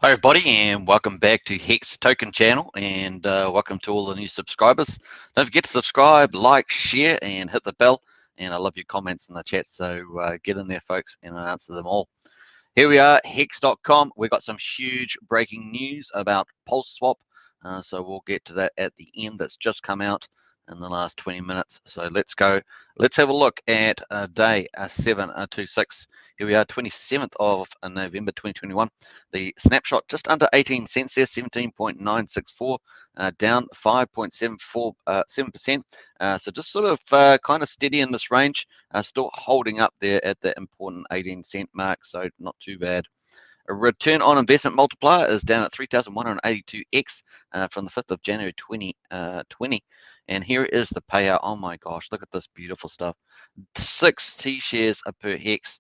Hi everybody, and welcome back to Hex Token channel, and welcome to all the new subscribers. Don't forget to subscribe, like, share, and hit the bell. And I love your comments in the chat, so get in there, folks, and I'll answer them all. Here we are, hex.com. We've got some huge breaking news about Pulse Swap, so we'll get to that at the end. That's just come out in the last 20 minutes. So let's go. Let's have a look at day 726. Here we are, 27th of November 2021. The snapshot just under 18 cents there, 17.964, down 5.747%. So just sort of kind of steady in this range, still holding up there at the important 18-cent mark, so not too bad. A return on investment multiplier is down at 3,182x from the 5th of January 2020. And here is the payout. Oh my gosh, look at this beautiful stuff. 6 T shares per hex.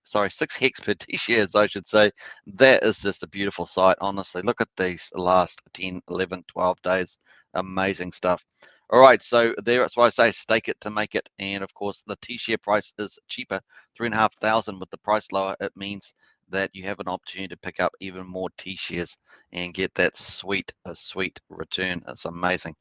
Sorry, 6 hex per T shares, I should say. That is just a beautiful sight, honestly. Look at these last 10, 11, 12 days. Amazing stuff. All right, so that's why I say stake it to make it. And of course, the T share price is cheaper, 3,500 with the price lower. It means that you have an opportunity to pick up even more T shares and get that sweet return. It's amazing.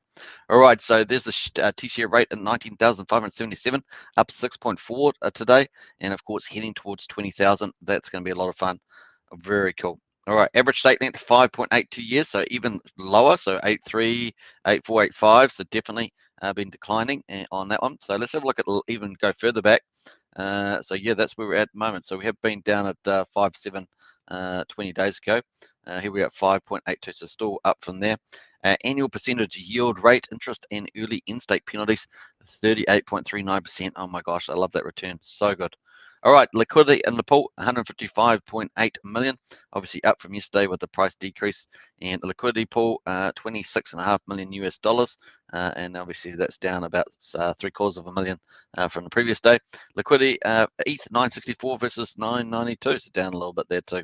All right, so there's the T share rate at 19,577, up 6.4 today, and of course heading towards 20,000. That's going to be a lot of fun. Very cool. All right, average stake length 5.82 years, so even lower, so 8.3, 8.4, 8.5. So definitely been declining on that one. So let's have a look at even go further back. So yeah, that's where we're at the moment. So we have been down at 5.7 20 days ago. Here we are at 5.82, so still up from there. Annual percentage yield rate, interest and early in-stake penalties, 38.39%. Oh my gosh, I love that return. So good. All right, liquidity in the pool, 155.8 million, obviously up from yesterday with the price decrease. And the liquidity pool, 26.5 million US dollars, and obviously that's down about 750,000 from the previous day. Liquidity, ETH 964 versus 992, so down a little bit there too.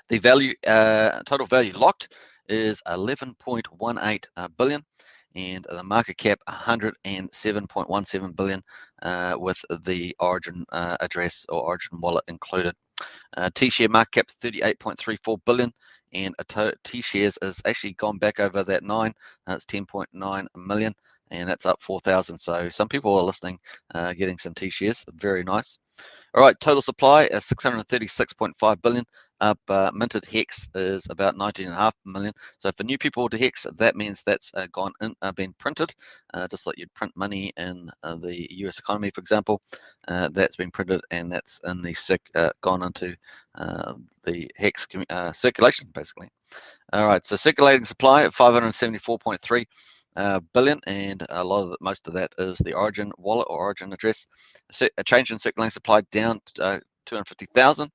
The value, total value locked is 11.18 billion, and the market cap 107.17 billion, with the Origin address or Origin wallet included. T-share market cap 38.34 billion, and T-shares has actually gone back over that 9. It's 10.9 million, and that's up 4,000. So some people are listening, getting some T-shares. Very nice. All right, total supply is 636.5 billion. Up minted hex is about 19.5 million. So for new people to hex, that means that's been printed, just like you'd print money in the US economy, for example. That's been printed, and that's in the gone into the hex circulation, basically. All right, so circulating supply at 574.3 billion, and most of that is the Origin wallet or Origin address. A change in circulating supply down to 250,000,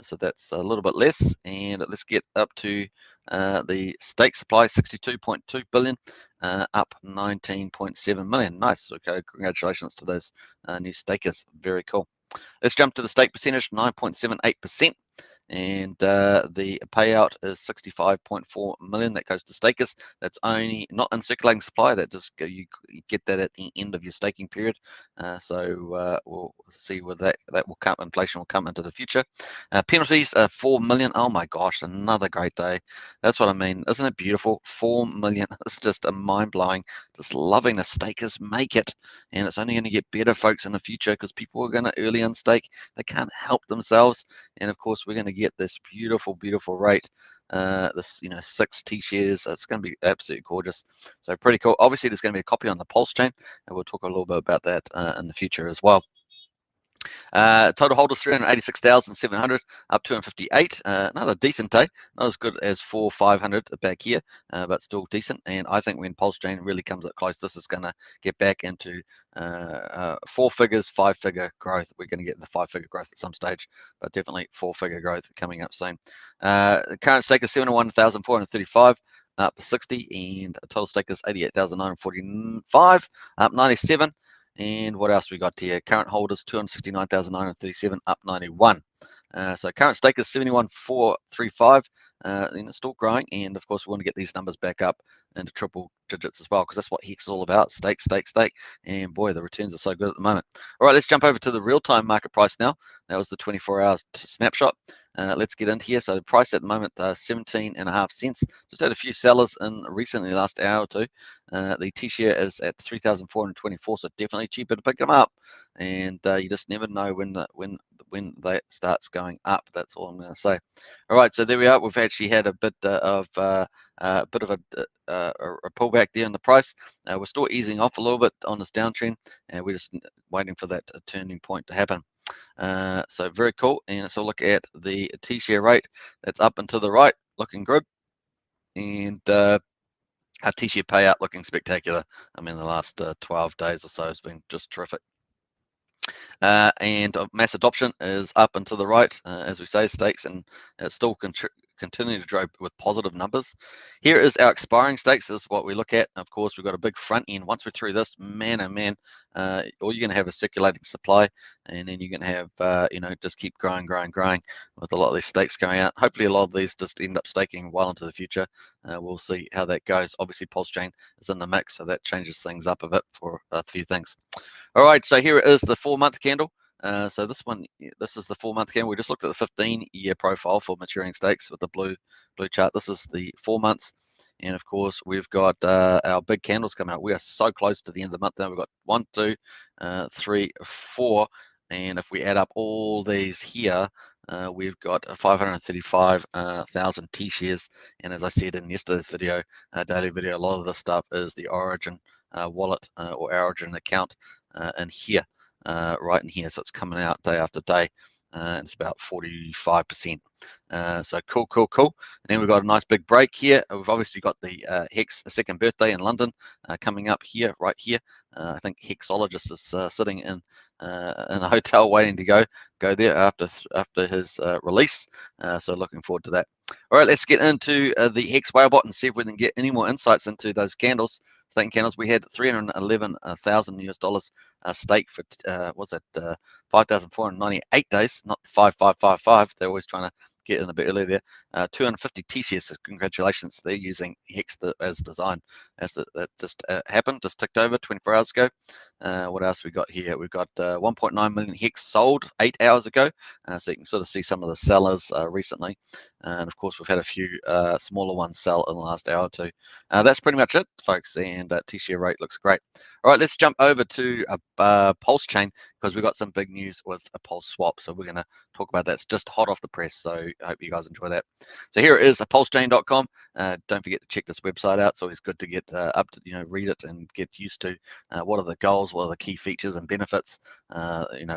so that's a little bit less. And let's get up to the stake supply, 62.2 billion, up 19.7 million. Nice. Okay, congratulations to those new stakers. Very cool. Let's jump to the stake percentage, 9.78%. And the payout is 65.4 million. That goes to stakers. That's only not in circulating supply. That just you get that at the end of your staking period. So we'll see where that will come. Inflation will come into the future. Penalties are 4 million. Oh my gosh, another great day. That's what I mean. Isn't it beautiful? 4 million. It's just a mind blowing. Just loving the stakers make it, and it's only going to get better, folks, in the future because people are going to early unstake. They can't help themselves, and of course we're going to get this beautiful rate, this 6 T shares. It's going to be absolutely gorgeous, so pretty cool. Obviously there's going to be a copy on the PulseChain, and we'll talk a little bit about that in the future as well. Total holders 386,700, up 258. Another decent day, not as good as 500 back here, but still decent. And I think when PulseChain really comes up close, this is going to get back into 4 figures, 5-figure growth. We're going to get the 5-figure growth at some stage, but definitely 4-figure growth coming up soon. Current stake is 71,435. Up 60, and total stake is 88,945, up 97. And what else we got here? Current holders 269,937, up 91. So current stake is 71,435. still growing, and of course we want to get these numbers back up into triple digits as well, because that's what Hex is all about: stake, stake, stake. And boy, the returns are so good at the moment. All right, let's jump over to the real-time market price now. That was the 24 hours snapshot. Let's get into here. So the price at the moment, 17.5 cents. Just had a few sellers in recently, last hour or two. The T-share is at 3,424, so definitely cheaper to pick them up. And you just never know when that starts going up. That's all I'm going to say. All right, so there we are. We've actually had a bit of a pullback there in the price. We're still easing off a little bit on this downtrend, and we're just waiting for that turning point to happen. So very cool. And so look at the T-share rate. That's up and to the right, looking good. And our T-share payout looking spectacular. I mean, the last 12 days or so has been just terrific. And mass adoption is up and to the right, as we say, stakes, and it's still continue to grow with positive numbers. Here is our expiring stakes. This is what we look at. Of course, we've got a big front end. Once we're through this, man, oh man, all you're going to have is circulating supply, and then you're going to have, just keep growing with a lot of these stakes going out. Hopefully, a lot of these just end up staking well into the future. We'll see how that goes. Obviously, PulseChain is in the mix, so that changes things up a bit for a few things. All right, so here is the 4-month candle. So this is the 4-month candle. We just looked at the 15-year profile for maturing stakes with the blue chart. This is the 4 months, and of course we've got our big candles coming out. We are so close to the end of the month now. We've got 1, 2, 3, 4, and if we add up all these here, we've got 535,000 T-shares. And as I said in yesterday's video, daily video, a lot of this stuff is the Origin wallet or Origin account in here, right in here. So it's coming out day after day. And it's about 45%. So cool. And then we've got a nice big break here. We've obviously got the Hex second birthday in London coming up here, right here. I think Hexologist is sitting in a hotel waiting to go there after his release. So looking forward to that. All right, let's get into the Hex Whalebot and see if we can get any more insights into those candles. Staking candles. We had $311,000 US stake for what's that? 5,498 days, not 5,555. They're always trying to get in a bit earlier there. 250 T-shares. So congratulations. They're using Hex as designed. That just happened, just ticked over 24 hours ago. What else we got here? We've got 1.9 million Hex sold 8 hours ago. So you can sort of see some of the sellers recently. And of course, we've had a few smaller ones sell in the last hour or two. That's pretty much it, folks. And that T-share rate looks great. All right, let's jump over to PulseChain, because we've got some big news with a Pulse swap. So we're going to talk about that. It's just hot off the press. So I hope you guys enjoy that. So here it is, PulseChain.com. Don't forget to check this website out. It's always good to get up to, read it and get used to what are the goals, what are the key features and benefits,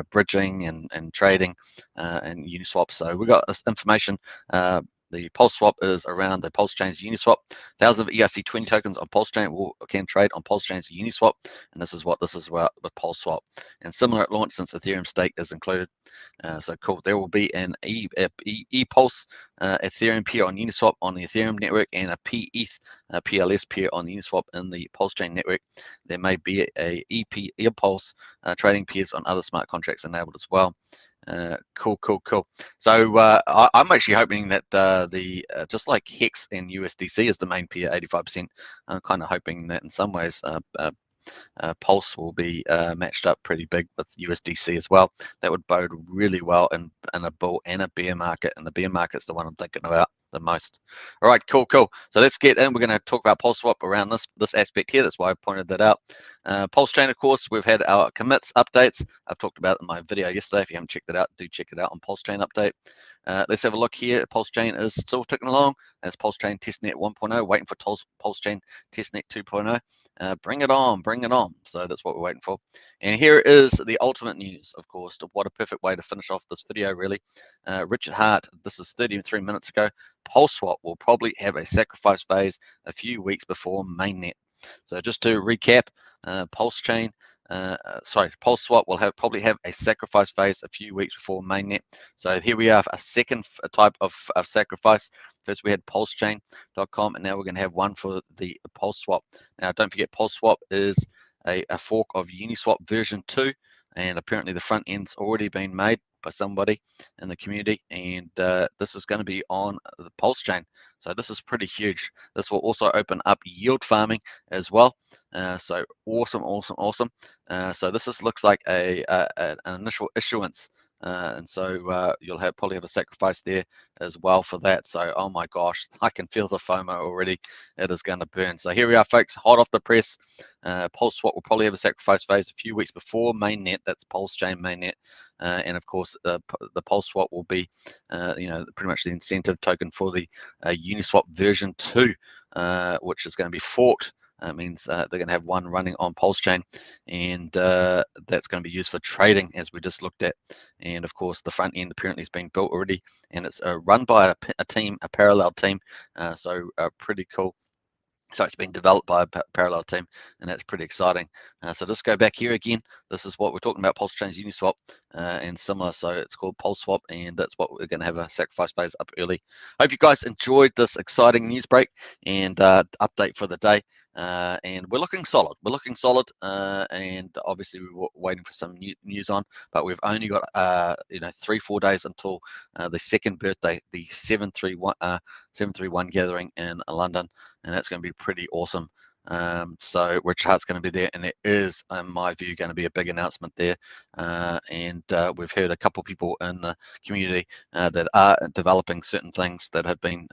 bridging and trading and Uniswap. So we've got this information. The Pulse swap is around the PulseChain's Uniswap. Thousands of ERC20 tokens on PulseChain can trade on PulseChain's Uniswap, and this is what this is about with Pulse swap. And similar at launch, since Ethereum stake is included. So cool. There will be an ePulse Ethereum peer on Uniswap on the Ethereum network, and a PETH PLS peer on Uniswap in the PulseChain network. There may be a ePulse trading peers on other smart contracts enabled as well. Cool. So I'm actually hoping that just like Hex and USDC is the main peer, 85%. I'm kind of hoping that in some ways Pulse will be matched up pretty big with USDC as well. That would bode really well in a bull and a bear market, and the bear market's the one I'm thinking about the most. All right, cool. So let's get in. We're going to talk about Pulse swap around this aspect here. That's why I pointed that out. PulseChain, of course, we've had our commits updates. I've talked about it in my video yesterday. If you haven't checked it out, do check it out on PulseChain update. Let's have a look here. PulseChain is still ticking along. That's PulseChain Testnet 1.0, waiting for PulseChain Testnet 2.0. Bring it on. So that's what we're waiting for. And here is the ultimate news, of course. What a perfect way to finish off this video, really. Richard Hart, this is 33 minutes ago. Pulse swap will probably have a sacrifice phase a few weeks before mainnet. So just to recap, Pulse swap will probably have a sacrifice phase a few weeks before mainnet. So here we have a second type of sacrifice. First we had PulseChain.com, and now we're going to have one for the Pulse swap. Now don't forget, Pulse swap is a fork of Uniswap version 2, and apparently the front end's already been made. by somebody in the community, and this is going to be on the PulseChain. So this is pretty huge. This will also open up yield farming as well. So awesome, awesome, awesome. So this looks like an initial issuance. And so you'll probably have a sacrifice there as well for that. So, oh my gosh, I can feel the FOMO already. It is going to burn. So here we are, folks, hot off the press. PulseSwap will probably have a sacrifice phase a few weeks before mainnet. That's PulseChain Mainnet. And of course, the PulseSwap will be, pretty much the incentive token for the Uniswap version 2, which is going to be forked. Means they're going to have one running on PulseChain, and that's going to be used for trading, as we just looked at. And of course, the front end apparently is being built already, and it's run by a team, a parallel team. So pretty cool. So it's been developed by a parallel team, and that's pretty exciting. So let's go back here again. This is what we're talking about, PulseChain's Uniswap and similar. So it's called PulseSwap, and that's what we're going to have a sacrifice phase up early. Hope you guys enjoyed this exciting news break and update for the day. And we're looking solid. We're looking solid, and obviously we were waiting for some news on, but we've only got 3-4 days until the second birthday, the 731 gathering in London, and that's going to be pretty awesome. So Rich Hart's going to be there, and there is, in my view, going to be a big announcement there. And we've heard a couple people in the community that are developing certain things that have been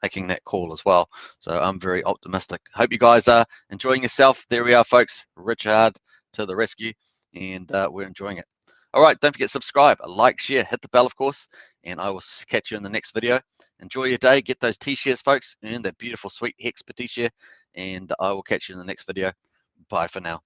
making that call as well. So I'm very optimistic. Hope you guys are enjoying yourself. There we are, folks. Richard to the rescue, and we're enjoying it. All right, don't forget to subscribe, like, share, hit the bell, of course, and I will catch you in the next video. Enjoy your day. Get those T-shares, folks. Earn that beautiful, sweet Hex per T-share, and I will catch you in the next video. Bye for now.